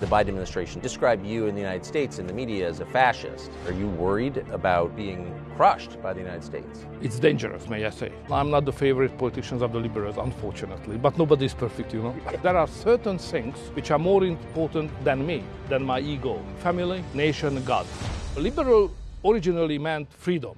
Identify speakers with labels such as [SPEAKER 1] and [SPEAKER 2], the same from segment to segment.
[SPEAKER 1] The Biden administration described you in the United States in the media as a fascist. Are you worried about being crushed by the United States?
[SPEAKER 2] It's dangerous, may I say. I'm not the favorite politicians of the liberals, unfortunately, but nobody is perfect, you know. There are certain things which are more important than me, than my ego. Family, nation, God. Liberal originally meant freedom,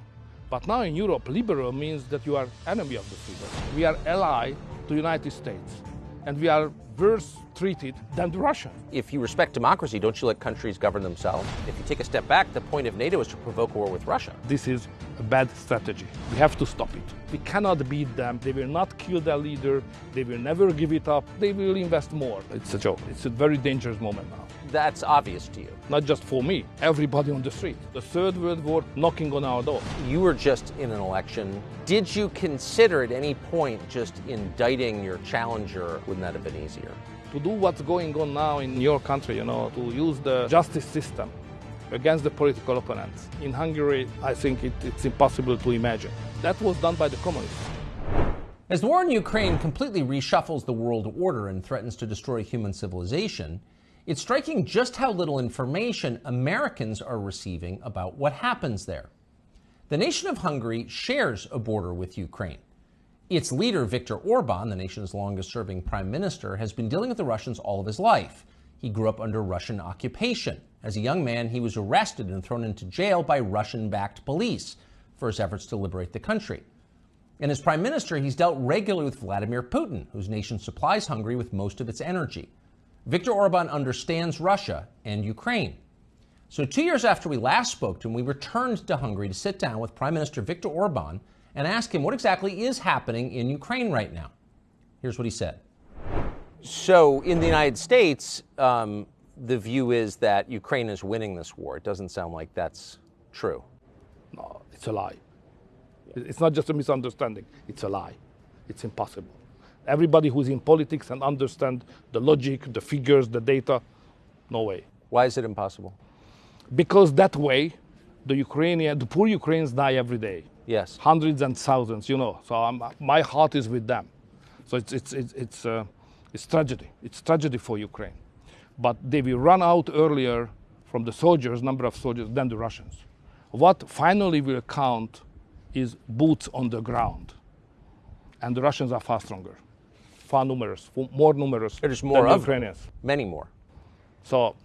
[SPEAKER 2] but now in Europe, liberal means that you are enemy of the freedom. We are ally to the United States, and we are worse treated than the Russians.
[SPEAKER 1] If you respect democracy, don't you let countries govern themselves? If you take a step back, the point of NATO is to provoke a war with Russia.
[SPEAKER 2] This is a bad strategy. We have to stop it. We cannot beat them. They will not kill their leader. They will never give it up. They will invest more. It's a joke. It's a very dangerous moment now.
[SPEAKER 1] That's obvious to you.
[SPEAKER 2] Not just for me, everybody on the street. The Third World War knocking on our door.
[SPEAKER 1] You were just in an election. Did you consider at any point just indicting your challenger? Wouldn't that have been easier?
[SPEAKER 2] To do what's going on now in your country, you know, to use the justice system against the political opponents. In Hungary, I think it's impossible to imagine. That was done by the communists.
[SPEAKER 1] As the war in Ukraine completely reshuffles the world order and threatens to destroy human civilization, it's striking just how little information Americans are receiving about what happens there. The nation of Hungary shares a border with Ukraine. Its leader, Viktor Orban, the nation's longest-serving prime minister, has been dealing with the Russians all of his life. He grew up under Russian occupation. As a young man, he was arrested and thrown into jail by Russian-backed police for his efforts to liberate the country. And as prime minister, he's dealt regularly with Vladimir Putin, whose nation supplies Hungary with most of its energy. Viktor Orban understands Russia and Ukraine. So 2 years after we last spoke to him, we returned to Hungary to sit down with Prime Minister Viktor Orban and ask him what exactly is happening in Ukraine right now. Here's what he said. So in the United States, the view is that Ukraine is winning this war. It doesn't sound like that's true.
[SPEAKER 2] No, it's a lie. It's not just a misunderstanding. It's a lie. It's impossible. Everybody who's in politics and understand the logic, the figures, the data, no way.
[SPEAKER 1] Why is it impossible?
[SPEAKER 2] Because that way, the poor Ukrainians die every day.
[SPEAKER 1] Yes.
[SPEAKER 2] Hundreds and thousands, you know. So my heart is with them. So it's tragedy. It's tragedy for Ukraine. But they will run out earlier from the soldiers, number of soldiers, than the Russians. What finally will count is boots on the ground. And the Russians are far stronger, far numerous, more numerous
[SPEAKER 1] There's more
[SPEAKER 2] than
[SPEAKER 1] of
[SPEAKER 2] the Ukrainians.
[SPEAKER 1] Many more.
[SPEAKER 2] So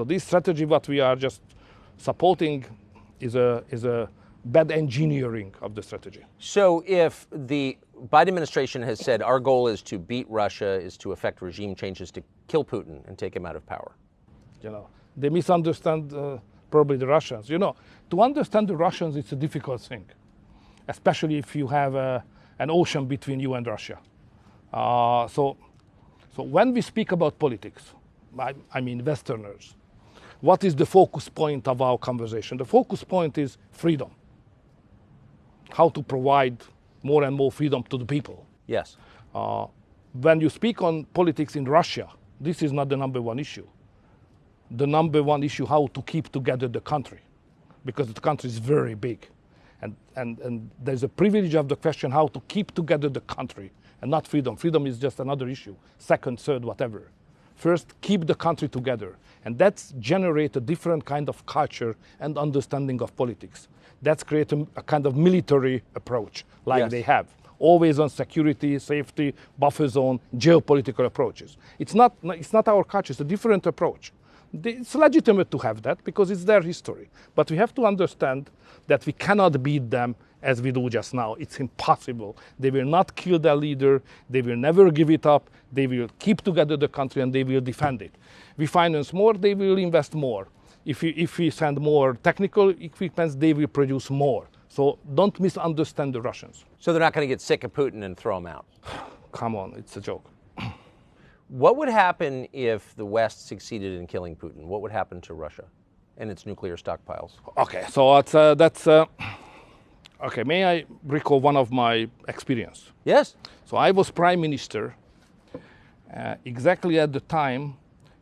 [SPEAKER 2] this strategy, what we are just supporting, is a bad engineering of the strategy. So if the Biden administration has said our goal is to beat Russia, is to effect regime changes, to kill Putin and take him out of power. You know, they misunderstand probably the Russians. You know, to understand the Russians, it's a difficult thing, especially if you have an ocean between you and Russia. So when we speak about politics, I mean Westerners, what is the focus point of our conversation? The focus point is freedom. How to provide more and more freedom to the people. Yes. When you speak on politics in Russia, this is not the number one issue. The number one issue, how to keep together the country, because the country is very big. And there's a privilege of the question how to keep together the country and not freedom. Freedom is just another issue, second, third, whatever. First, keep the country together. And that's generate a different kind of culture and understanding of politics. That's create a kind of military approach like they have. Always on security, safety, buffer zone, geopolitical approaches. It's not our culture, it's a different approach. It's legitimate to have that because it's their history. But we have to understand that we cannot beat them as we do just now. It's impossible. They will not kill their leader. They will never give it up. They will keep together the country and they will defend it. We finance more, they will invest more. If we send more technical equipment, they will produce more. So don't misunderstand the Russians. So they're not going to get sick of Putin and throw him out? Come on, it's a joke. What would happen if the West succeeded in killing Putin? What would happen to Russia and its nuclear stockpiles? Okay, so okay, may I recall one of my experience? Yes. So I was prime minister exactly at the time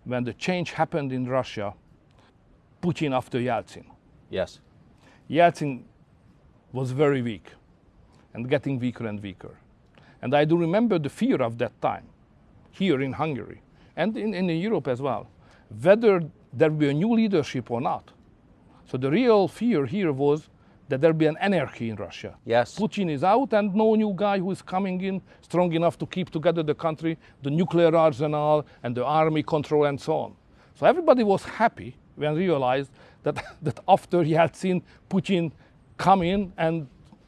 [SPEAKER 2] when the change happened in Russia, Putin after Yeltsin. Yes. Yeltsin was very weak and getting weaker and weaker. And I do remember the fear of that time here in Hungary and in Europe as well. whether there will be a new leadership or not. So the real fear here was that there will be an anarchy in Russia.
[SPEAKER 1] Yes.
[SPEAKER 2] Putin is out and no new guy who is coming in strong enough to keep together the country, the nuclear arsenal and the army control and so on. So everybody was happy when realized that after he had seen Putin come in and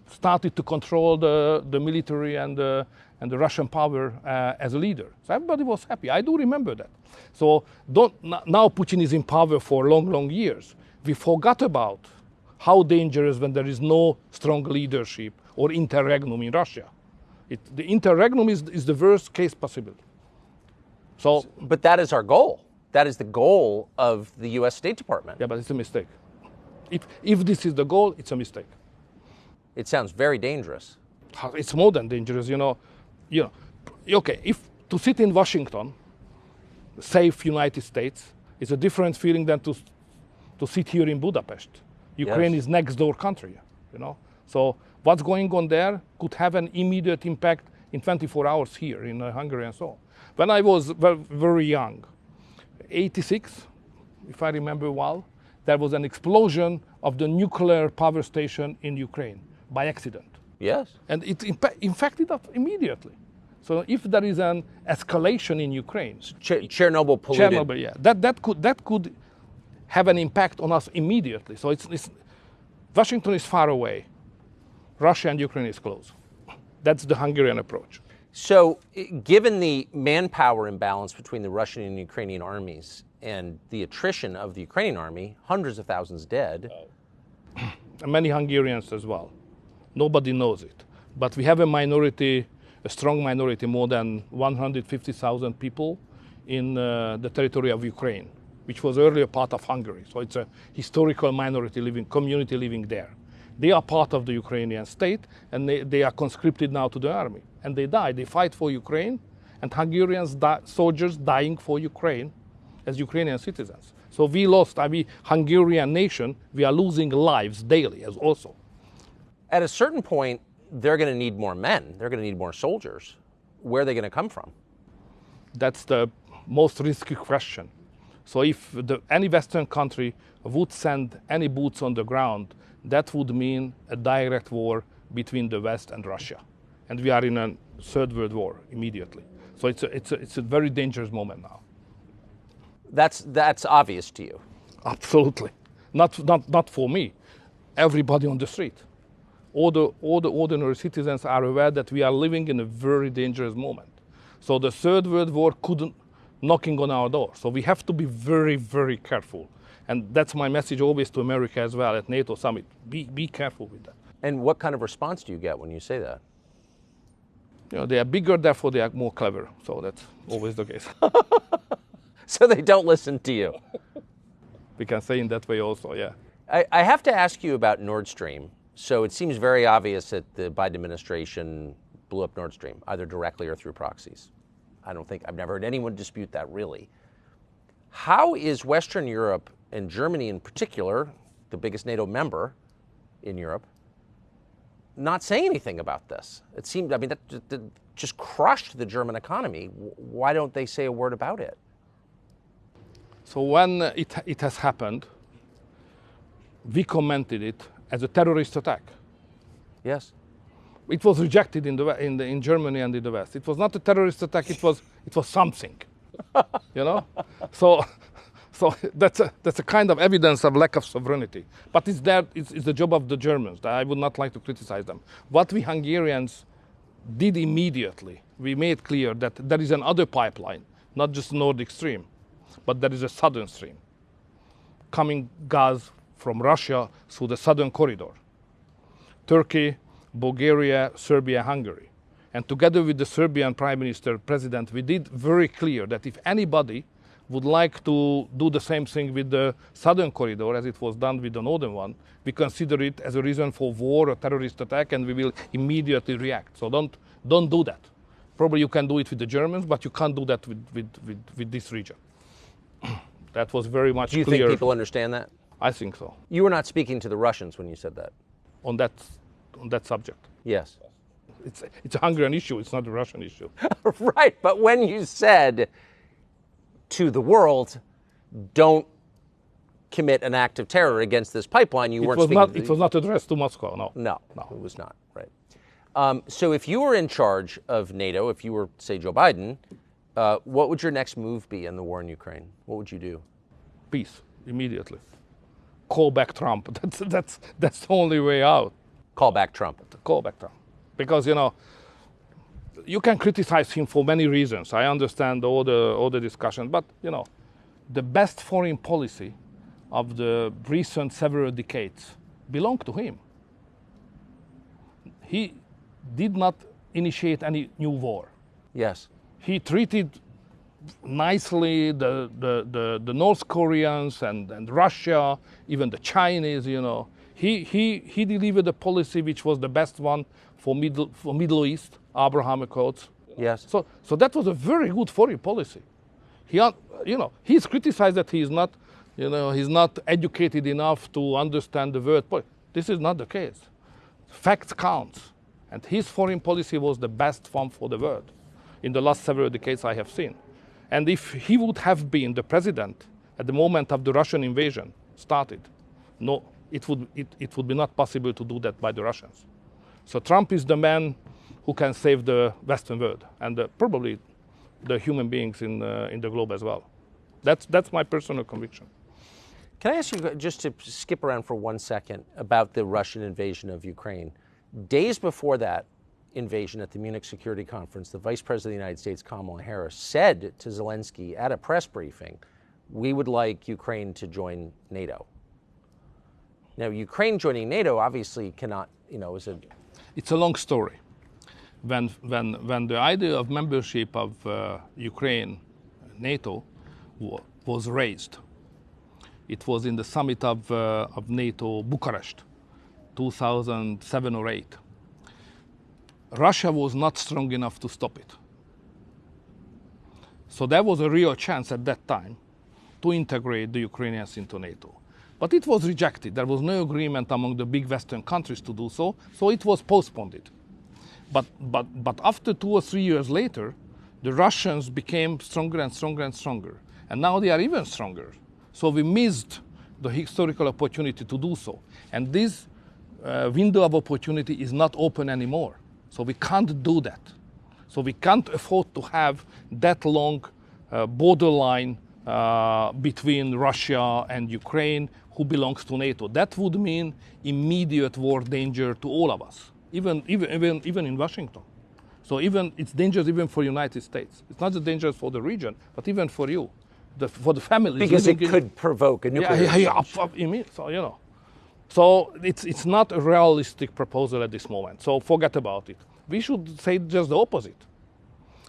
[SPEAKER 2] started to control the military and the Russian power as a leader. So everybody was happy. I do remember that. So now Putin is in power for long years. We forgot about how dangerous when there is no strong leadership or interregnum in Russia. The interregnum is the worst case possible. So,
[SPEAKER 1] but that is our goal. That is the goal of the U.S. State Department.
[SPEAKER 2] Yeah, but it's a mistake. If this is the goal, it's a mistake.
[SPEAKER 1] It sounds very dangerous.
[SPEAKER 2] It's more than dangerous, Okay, if to sit in Washington, safe United States, is a different feeling than to sit here in Budapest. Ukraine is next door country, So what's going on there could have an immediate impact in 24 hours here in Hungary and so on. When I was very young, 86, if I remember well, there was an explosion of the nuclear power station in Ukraine by accident.
[SPEAKER 1] Yes.
[SPEAKER 2] And it infected us immediately. So if there is an escalation in Ukraine,
[SPEAKER 1] Chernobyl polluted.
[SPEAKER 2] Chernobyl, yeah, that could have an impact on us immediately. So Washington is far away. Russia and Ukraine is close. That's the Hungarian approach.
[SPEAKER 1] So given the manpower imbalance between the Russian and Ukrainian armies and the attrition of the Ukrainian army, hundreds of thousands dead.
[SPEAKER 2] And many Hungarians as well. Nobody knows it. But we have a strong minority, more than 150,000 people in the territory of Ukraine, which was earlier part of Hungary. So it's a historical community living there. They are part of the Ukrainian state, and they are conscripted now to the army. And they die. They fight for Ukraine, and Hungarians, soldiers dying for Ukraine as Ukrainian citizens. So we lost, Hungarian nation, we are losing lives daily as also.
[SPEAKER 1] At a certain point, they're going to need more men. They're going to need more soldiers. Where are they going to come from?
[SPEAKER 2] That's the most risky question. So if any Western country would send any boots on the ground, that would mean a direct war between the West and Russia. And we are in a third world war immediately. So it's a very dangerous moment now.
[SPEAKER 1] That's obvious to you.
[SPEAKER 2] Absolutely. Not for me. Everybody on the street. All the ordinary citizens are aware that we are living in a very dangerous moment. So the third world war couldn't knocking on our door. So we have to be very, very careful. And that's my message always to America as well at NATO summit. Be careful with that.
[SPEAKER 1] And what kind of response do you get when you say that?
[SPEAKER 2] They are bigger, therefore they are more clever. So that's always the case.
[SPEAKER 1] So they don't listen to you.
[SPEAKER 2] We can say in that way also, yeah.
[SPEAKER 1] I have to ask you about Nord Stream. So it seems very obvious that the Biden administration blew up Nord Stream, either directly or through proxies. I've never heard anyone dispute that, really. How is Western Europe, and Germany in particular, the biggest NATO member in Europe, not saying anything about this? It seemed, that just crushed the German economy. Why don't they say a word about it?
[SPEAKER 2] So when it has happened, we commented it as a terrorist attack. Yes. It was rejected in Germany and in the West. It was not a terrorist attack. It was something, So that's a kind of evidence of lack of sovereignty. But it's the job of the Germans. I would not like to criticize them. What we Hungarians did immediately, we made clear that there is another pipeline, not just Nordic Stream, but there is a southern stream, coming gas from Russia through the southern corridor. Turkey, Bulgaria, Serbia, Hungary. And together with the Serbian Prime Minister, President, we did very clear that if anybody would like to do the same thing with the southern corridor as it was done with the northern one, we consider it as a reason for war or terrorist attack, and we will immediately react. So don't do that. Probably you can do it with the Germans, but you can't do that with this region. That was very much clear.
[SPEAKER 1] Do you think people understand that?
[SPEAKER 2] I think so.
[SPEAKER 1] You were not speaking to the Russians when you said that?
[SPEAKER 2] On that subject.
[SPEAKER 1] Yes.
[SPEAKER 2] It's a Hungarian issue, it's not a Russian issue.
[SPEAKER 1] Right, but when you said to the world, don't commit an act of terror against this pipeline. You weren't speaking.
[SPEAKER 2] It was not addressed to Moscow. No.
[SPEAKER 1] No, it was not. Right. So if you were in charge of NATO, if you were, say, Joe Biden, what would your next move be in the war in Ukraine? What would you do?
[SPEAKER 2] Peace immediately. Call back Trump. That's the only way out.
[SPEAKER 1] Call back Trump.
[SPEAKER 2] Call back Trump, because you can criticize him for many reasons. I understand all the discussion, but the best foreign policy of the recent several decades belonged to him. He did not initiate any new war.
[SPEAKER 1] Yes.
[SPEAKER 2] He treated nicely the North Koreans and Russia, even the Chinese. He delivered a policy which was the best one for Middle East, Abraham Accords.
[SPEAKER 1] Yes.
[SPEAKER 2] So that was a very good foreign policy. He's criticized that he's not educated enough to understand the world. This is not the case. Facts count, and his foreign policy was the best one for the world in the last several decades I have seen. And if he would have been the president at the moment of the Russian invasion started, no, it would be not possible to do that by the Russians. So Trump is the man who can save the Western world and probably the human beings in the globe as well. That's my personal conviction.
[SPEAKER 1] Can I ask you, just to skip around for 1 second, about the Russian invasion of Ukraine? Days before that invasion at the Munich Security Conference, the Vice President of the United States, Kamala Harris, said to Zelensky at a press briefing, we would like Ukraine to join NATO. Now, Ukraine joining NATO obviously cannot, is a...
[SPEAKER 2] It's a long story. When the idea of membership of Ukraine, NATO, was raised, it was in the summit of NATO, Bucharest, 2007 or 8. Russia was not strong enough to stop it. So there was a real chance at that time to integrate the Ukrainians into NATO. But it was rejected. There was no agreement among the big Western countries to do so, so it was postponed. But after 2 or 3 years later, the Russians became stronger and stronger and stronger. And now they are even stronger. So we missed the historical opportunity to do so. And this window of opportunity is not open anymore. So we can't do that. So we can't afford to have that long borderline between Russia and Ukraine, who belongs to NATO. That would mean immediate war danger to all of us, even in Washington. So it's dangerous even for the United States. It's not the dangerous for the region, but even for you, for the families.
[SPEAKER 1] Because it could provoke a nuclear
[SPEAKER 2] So it's not a realistic proposal at this moment. So forget about it. We should say just the opposite.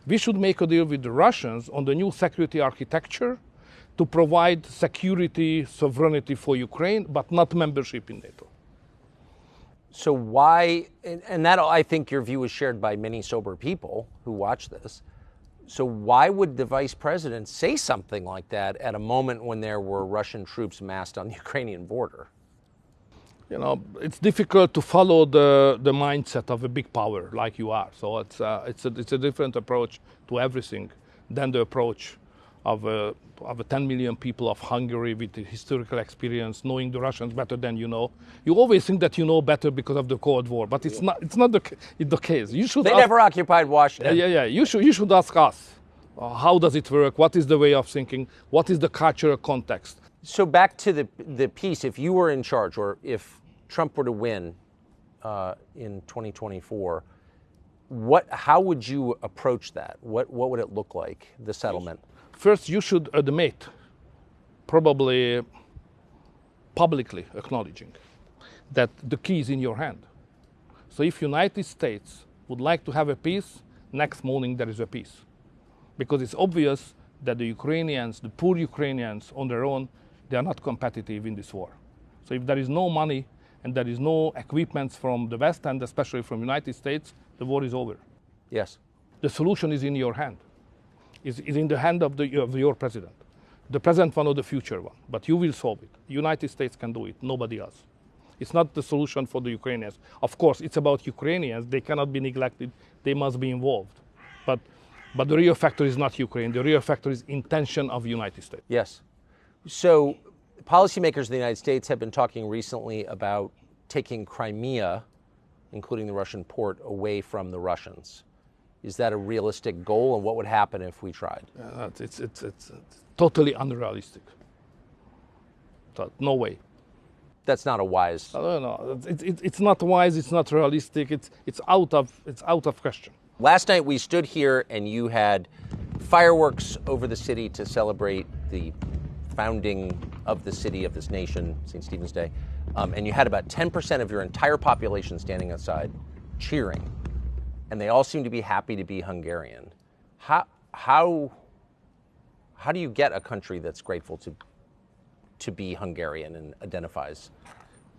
[SPEAKER 2] We should make a deal with the Russians on the new security architecture to provide security, sovereignty for Ukraine, but not membership in NATO.
[SPEAKER 1] So why, and that I think your view is shared by many sober people who watch this, so why would the vice president say something like that at a moment when there were Russian troops massed on the Ukrainian border?
[SPEAKER 2] It's difficult to follow the mindset of a big power like you are. So it's a different approach to everything than the approach of 10 million people of Hungary with the historical experience, knowing the Russians better than you know. You always think that you know better because of the Cold War, but it's not the case.
[SPEAKER 1] They never occupied Washington.
[SPEAKER 2] Yeah. You should ask us. How does it work? What is the way of thinking? What is the cultural context?
[SPEAKER 1] So back to the piece, if you were in charge, or if Trump were to win in 2024, how would you approach that? What would it look like, the settlement?
[SPEAKER 2] First, you should admit, probably publicly acknowledging, that the key is in your hand. So if United States would like to have a peace, next morning there is a peace. Because it's obvious that the Ukrainians, the poor Ukrainians on their own, they are not competitive in this war. So if there is no money and there is no equipment from the West and especially from the United States, the war is over.
[SPEAKER 1] Yes.
[SPEAKER 2] The solution is in your hand. Is in the hand of your president. The present one or the future one. But you will solve it. The United States can do it, nobody else. It's not the solution for the Ukrainians. Of course, it's about Ukrainians. They cannot be neglected. They must be involved. But the real factor is not Ukraine. The real factor is intention of the United States.
[SPEAKER 1] Yes. So policymakers in the United States have been talking recently about taking Crimea, including the Russian port, away from the Russians. Is that a realistic goal, and what would happen if we tried?
[SPEAKER 2] It's totally unrealistic. So, no way.
[SPEAKER 1] That's not a wise.
[SPEAKER 2] No. It's not wise. It's not realistic. It's out of question.
[SPEAKER 1] Last night we stood here and you had fireworks over the city to celebrate the founding of the city, of this nation, St. Stephen's Day, and you had about 10% of your entire population standing outside cheering, and they all seem to be happy to be Hungarian. How do you get a country that's grateful to be Hungarian and identifies?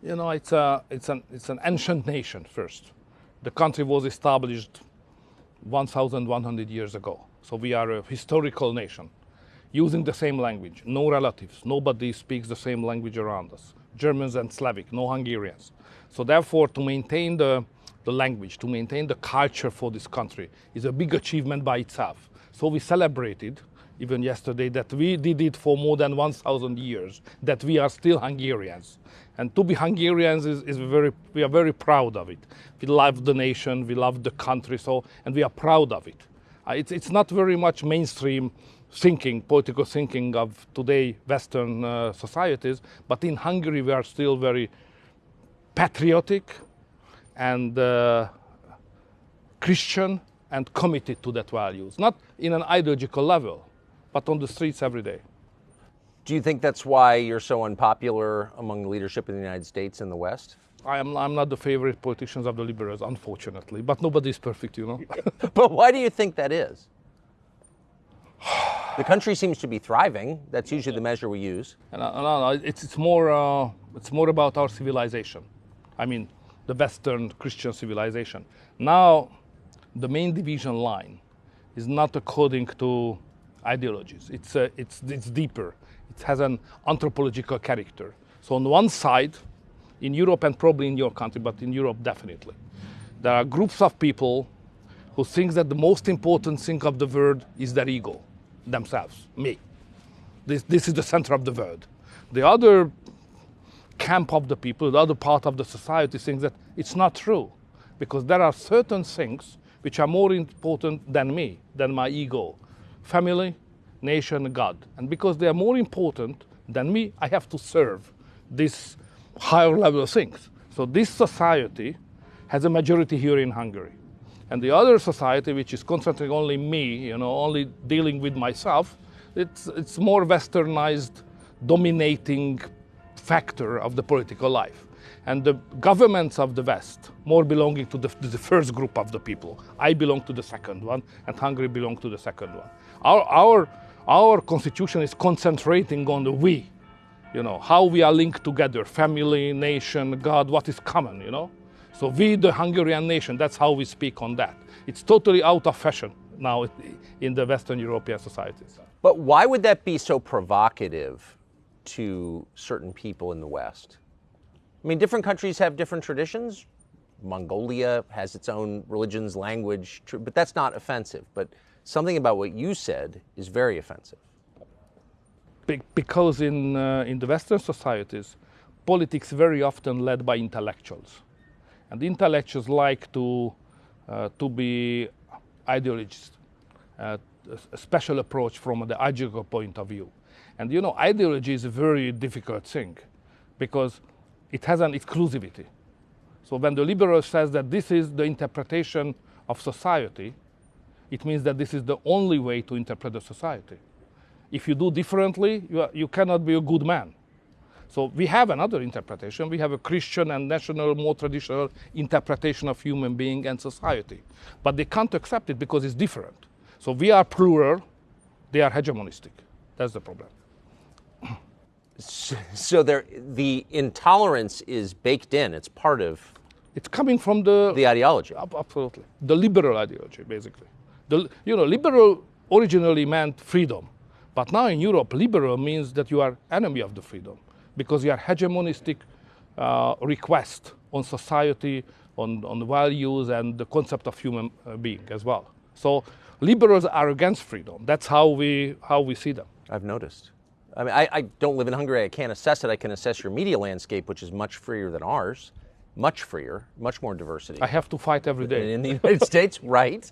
[SPEAKER 2] You know, it's an ancient nation first. The country was established 1,100 years ago. So we are a historical nation, using the same language, no relatives, nobody speaks the same language around us. Germans and Slavic, no Hungarians. So therefore, to maintain the language, to maintain the culture for this country is a big achievement by itself. So we celebrated, even yesterday, that we did it for more than 1,000 years, that we are still Hungarians. And to be Hungarians we are very proud of it. We love the nation, we love the country, and we are proud of it. It's not very much mainstream thinking, political thinking of today Western societies, but in Hungary we are still very patriotic and Christian and committed to that values, not in an ideological level, but on the streets every day.
[SPEAKER 1] Do you think that's why you're so unpopular among the leadership in the United States and the West?
[SPEAKER 2] I'm not the favorite politicians of the liberals, unfortunately, but nobody is perfect, you know.
[SPEAKER 1] But why do you think that is? The country seems to be thriving. That's usually the measure we use.
[SPEAKER 2] No, it's more about our civilization. I mean, the Western Christian civilization. Now, the main division line is not according to ideologies. It's deeper. It has an anthropological character. So on one side, in Europe and probably in your country, but in Europe definitely, there are groups of people who think that the most important thing of the world is their ego, themselves, me. This is the center of the world. The other camp of the people, the other part of the society thinks that it's not true, because there are certain things which are more important than me, than my ego. Family, nation, God. And because they are more important than me, I have to serve these higher level things. So this society has a majority here in Hungary. And the other society, which is concentrating only me, only dealing with myself, it's more westernized, dominating factor of the political life. And the governments of the West, more belonging to the first group of the people. I belong to the second one, and Hungary belongs to the second one. Our constitution is concentrating on the we, how we are linked together, family, nation, God, what is common, So we, the Hungarian nation, that's how we speak on that. It's totally out of fashion now in the Western European societies.
[SPEAKER 1] But why would that be so provocative to certain people in the West? I mean, different countries have different traditions. Mongolia has its own religions, language, but that's not offensive. But something about what you said is very offensive.
[SPEAKER 2] Because in the Western societies, politics very often led by intellectuals. And the intellectuals like to be ideologists, a special approach from the ideological point of view. And ideology is a very difficult thing because it has an exclusivity. So when the liberal says that this is the interpretation of society, it means that this is the only way to interpret the society. If you do differently, you cannot be a good man. So we have another interpretation. We have a Christian and national, more traditional interpretation of human being and society. But they can't accept it because it's different. So we are plural, they are hegemonistic. That's the problem.
[SPEAKER 1] So the intolerance is baked in. It's part of.
[SPEAKER 2] It's coming from the
[SPEAKER 1] ideology.
[SPEAKER 2] Absolutely, the liberal ideology, basically. Liberal originally meant freedom, but now in Europe, liberal means that you are enemy of the freedom because you are hegemonistic request on society, on the values and the concept of human being as well. So liberals are against freedom. That's how we see them.
[SPEAKER 1] I've noticed. I mean, I don't live in Hungary. I can't assess it. I can assess your media landscape, which is much freer than ours. Much freer, much more diversity.
[SPEAKER 2] I have to fight every day.
[SPEAKER 1] In the United States, right.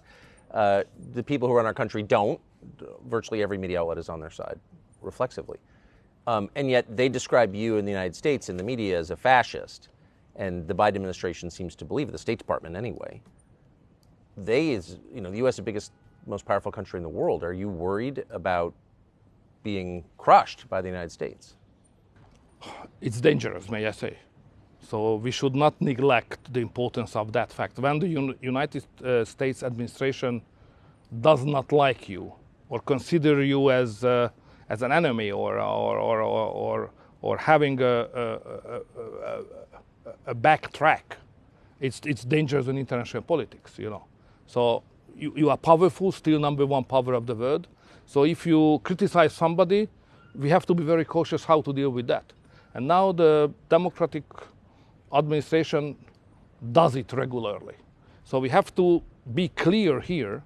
[SPEAKER 1] The people who run our country don't. Virtually every media outlet is on their side, reflexively. And yet they describe you in the United States in the media as a fascist. And the Biden administration seems to believe it, the State Department anyway. The U.S. is the biggest, most powerful country in the world. Are you worried about being crushed by the United States?
[SPEAKER 2] It's dangerous, may I say. So we should not neglect the importance of that fact. When the United States administration does not like you or consider you as an enemy or having a backtrack, it's dangerous in international politics, So you are powerful, still number one power of the world. So if you criticize somebody, we have to be very cautious how to deal with that. And now the Democratic administration does it regularly. So we have to be clear here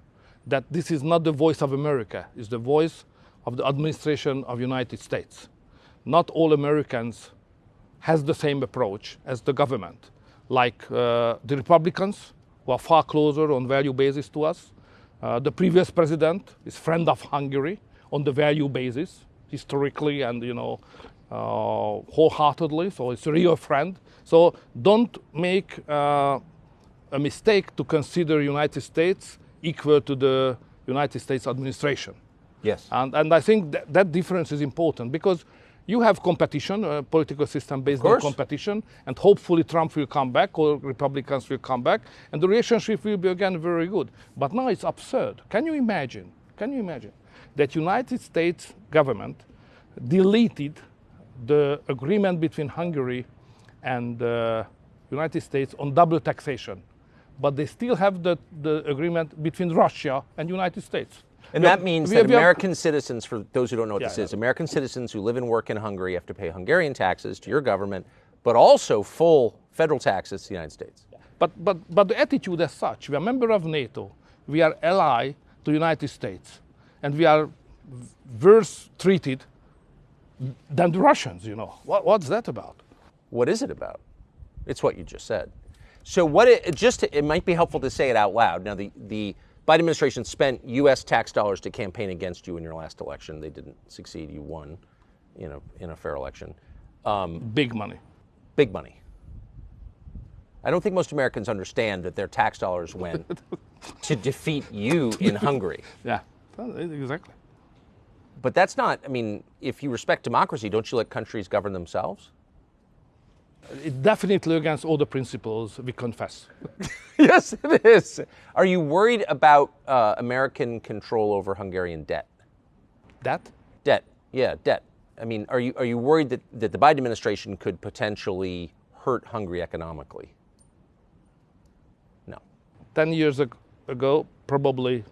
[SPEAKER 2] that this is not the voice of America, it's the voice of the administration of the United States. Not all Americans has the same approach as the government. Like the Republicans, who are far closer on value basis to us. The previous president is friend of Hungary on the value basis, historically and wholeheartedly, so it's a real friend. So don't make a mistake to consider United States equal to the United States administration.
[SPEAKER 1] Yes.
[SPEAKER 2] And I think that difference is important because you have competition, a political system based on competition, and hopefully Trump will come back or Republicans will come back, and the relationship will be again very good. But now it's absurd. Can you imagine that United States government deleted the agreement between Hungary and the United States on double taxation, but they still have the agreement between Russia and United States.
[SPEAKER 1] And that means that American citizens, for those who don't know what this is, American citizens who live and work in Hungary have to pay Hungarian taxes to your government, but also full federal taxes to the United States.
[SPEAKER 2] But the attitude as such, we are a member of NATO, we are ally to the United States, and we are worse treated than the Russians, What's that about?
[SPEAKER 1] What is it about? It's what you just said. So it might be helpful to say it out loud. Now, the Biden administration spent U.S. tax dollars to campaign against you in your last election. They didn't succeed. You won, in a fair election.
[SPEAKER 2] Big money.
[SPEAKER 1] Big money. I don't think most Americans understand that their tax dollars went to defeat you in Hungary.
[SPEAKER 2] Yeah, exactly.
[SPEAKER 1] But that's not, if you respect democracy, don't you let countries govern themselves?
[SPEAKER 2] It's definitely against all the principles we confess.
[SPEAKER 1] Yes, it is. Are you worried about American control over Hungarian debt?
[SPEAKER 2] Debt?
[SPEAKER 1] Debt, yeah, debt. Are you worried that the Biden administration could potentially hurt Hungary economically? No.
[SPEAKER 2] 10 years ago, probably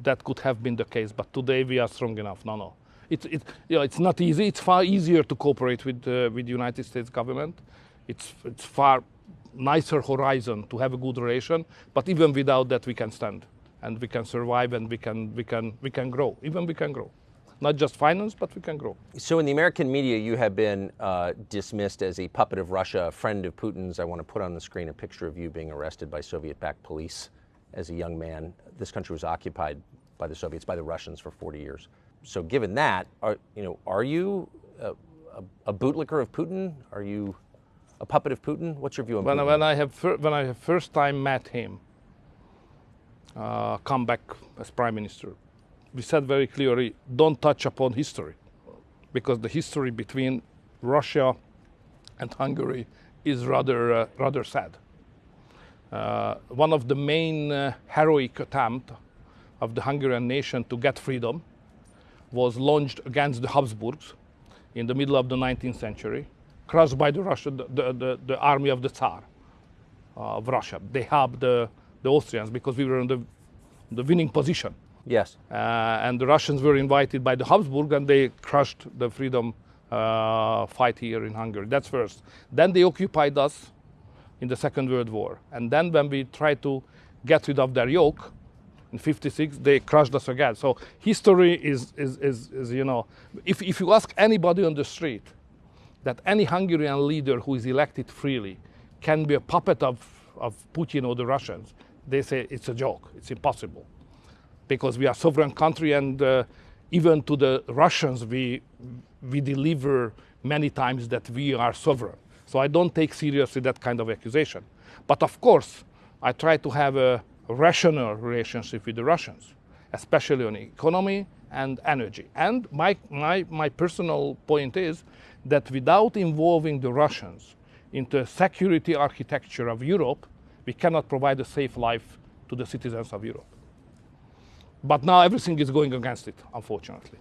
[SPEAKER 2] that could have been the case, but today we are strong enough. No. It's not easy. It's far easier to cooperate with the United States government. It's far nicer horizon to have a good relation. But even without that, we can stand and we can survive and we can grow. Even we can grow, not just finance, but we can grow.
[SPEAKER 1] So in the American media, you have been dismissed as a puppet of Russia, a friend of Putin's. I want to put on the screen a picture of you being arrested by Soviet-backed police as a young man. This country was occupied by the Soviets, by the Russians for 40 years. So given that, are you a bootlicker of Putin? Are you a puppet of Putin? What's your view on Putin?
[SPEAKER 2] When I have first time met him, come back as prime minister, we said very clearly, don't touch upon history, because the history between Russia and Hungary is rather sad. One of the main heroic attempts of the Hungarian nation to get freedom was launched against the Habsburgs in the middle of the 19th century, crushed by the army of the Tsar of Russia. They helped the Austrians because we were in the winning position.
[SPEAKER 1] Yes.
[SPEAKER 2] And the Russians were invited by the Habsburg, and they crushed the freedom fight here in Hungary. That's first. Then they occupied us in the Second World War. And then when we tried to get rid of their yoke, In 56, they crushed us again. So history is you know, if you ask anybody on the street that any Hungarian leader who is elected freely can be a puppet of Putin or the Russians, they say it's a joke, it's impossible. Because we are a sovereign country, and even to the Russians we deliver many times that we are sovereign. So I don't take seriously that kind of accusation. But of course, I try to have a rational relationship with the Russians, especially on economy and energy. And my personal point is that without involving the Russians into a security architecture of Europe, we cannot provide a safe life to the citizens of Europe. But now everything is going against it, unfortunately.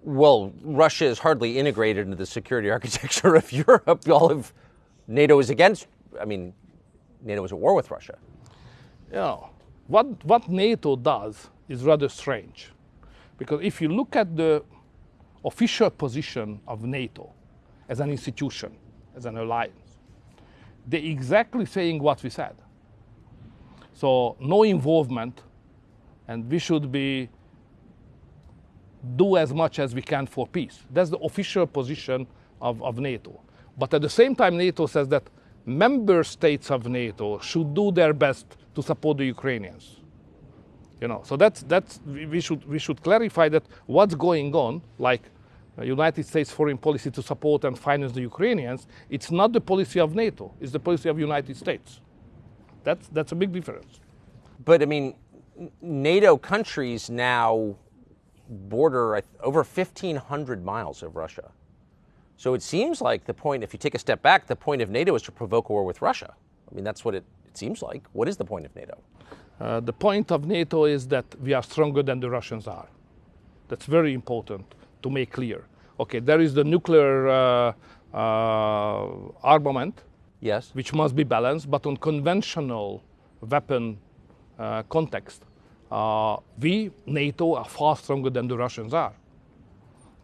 [SPEAKER 1] Well, Russia is hardly integrated into the security architecture of Europe. All of NATO is against, I mean, NATO is at war with Russia.
[SPEAKER 2] You know, what NATO does is rather strange. Because if you look at the official position of NATO as an institution, as an alliance, they're exactly saying what we said. So no involvement, and we should do as much as we can for peace. That's the official position of NATO. But at the same time, NATO says that member states of NATO should do their best to support the Ukrainians. You know, so we should clarify that what's going on, like United States foreign policy to support and finance the Ukrainians, it's not the policy of NATO, it's the policy of United States. That's a big difference.
[SPEAKER 1] But I mean, NATO countries now border over 1,500 miles of Russia. So it seems like the point, if you take a step back, the point of NATO is to provoke a war with Russia. I mean, that's what it seems like. What is the point of NATO?
[SPEAKER 2] The point of NATO is that we are stronger than the Russians are. That's very important to make clear. Okay, there is the nuclear armament,
[SPEAKER 1] yes,
[SPEAKER 2] which must be balanced, but on conventional weapon context, we, NATO, are far stronger than the Russians are.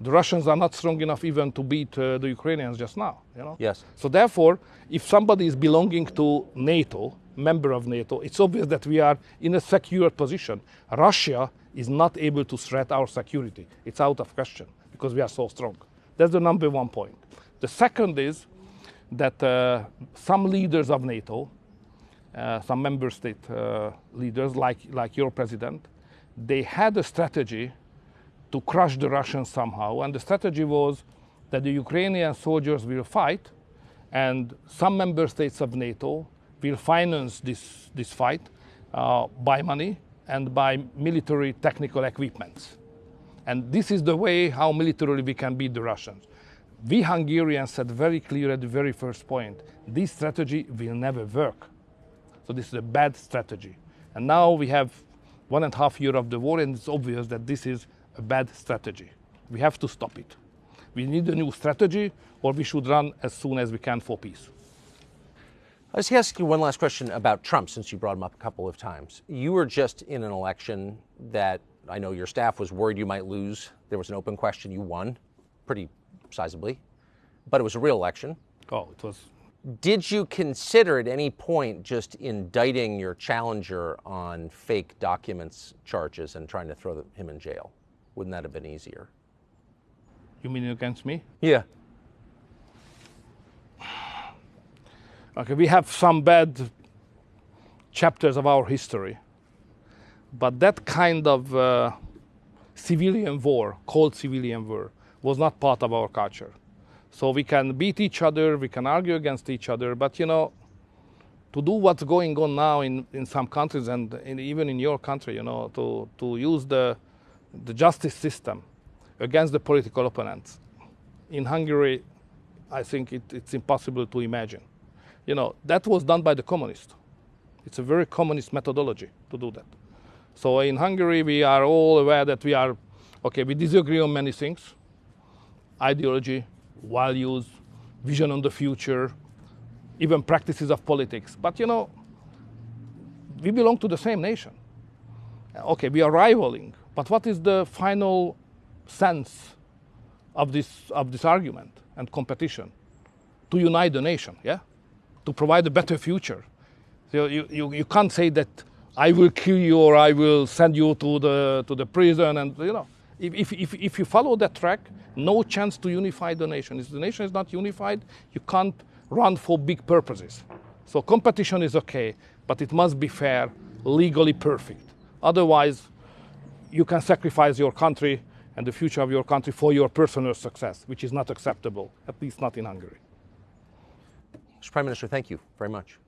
[SPEAKER 2] The Russians are not strong enough even to beat the Ukrainians just now. You know?
[SPEAKER 1] Yes.
[SPEAKER 2] So therefore, if somebody is belonging to NATO, member of NATO, it's obvious that we are in a secure position. Russia is not able to threat our security. It's out of question because we are so strong. That's the number one point. The second is that some leaders of NATO, some member state leaders like your president, they had a strategy to crush the Russians somehow. And the strategy was that the Ukrainian soldiers will fight and some member states of NATO will finance this fight by money and by military technical equipments. And this is the way how militarily we can beat the Russians. We Hungarians said very clear at the very first point, this strategy will never work. So this is a bad strategy. And now we have 1.5 years of the war, and it's obvious that this is a bad strategy. We have to stop it. We need a new strategy, or we should run as soon as we can for peace.
[SPEAKER 1] Let's ask you one last question about Trump, since you brought him up a couple of times. You were just in an election that I know your staff was worried you might lose. There was an open question. You won pretty sizably, but it was a real election.
[SPEAKER 2] Oh, it was.
[SPEAKER 1] Did you consider at any point just indicting your challenger on fake documents charges and trying to throw him in jail? Wouldn't that have been easier?
[SPEAKER 2] You mean against me?
[SPEAKER 1] Yeah.
[SPEAKER 2] Okay, we have some bad chapters of our history, but that kind of civilian war, cold civilian war, was not part of our culture. So we can beat each other, we can argue against each other, but you know, to do what's going on now in some countries and even in your country, you know, to use the justice system against the political opponents. In Hungary, I think it's impossible to imagine. You know, that was done by the communists. It's a very communist methodology to do that. So in Hungary, we are all aware that we disagree on many things, ideology, values, vision on the future, even practices of politics. But you know, we belong to the same nation. Okay, we are rivaling, but what is the final sense of this argument and competition? To unite the nation, yeah? To provide a better future. So you can't say that, I will kill you or I will send you to the prison. And if you follow that track, no chance to unify the nation. If the nation is not unified, you can't run for big purposes. So competition is okay, but it must be fair, legally perfect. Otherwise, you can sacrifice your country and the future of your country for your personal success, which is not acceptable, at least not in Hungary.
[SPEAKER 1] Mr. Prime Minister, thank you very much.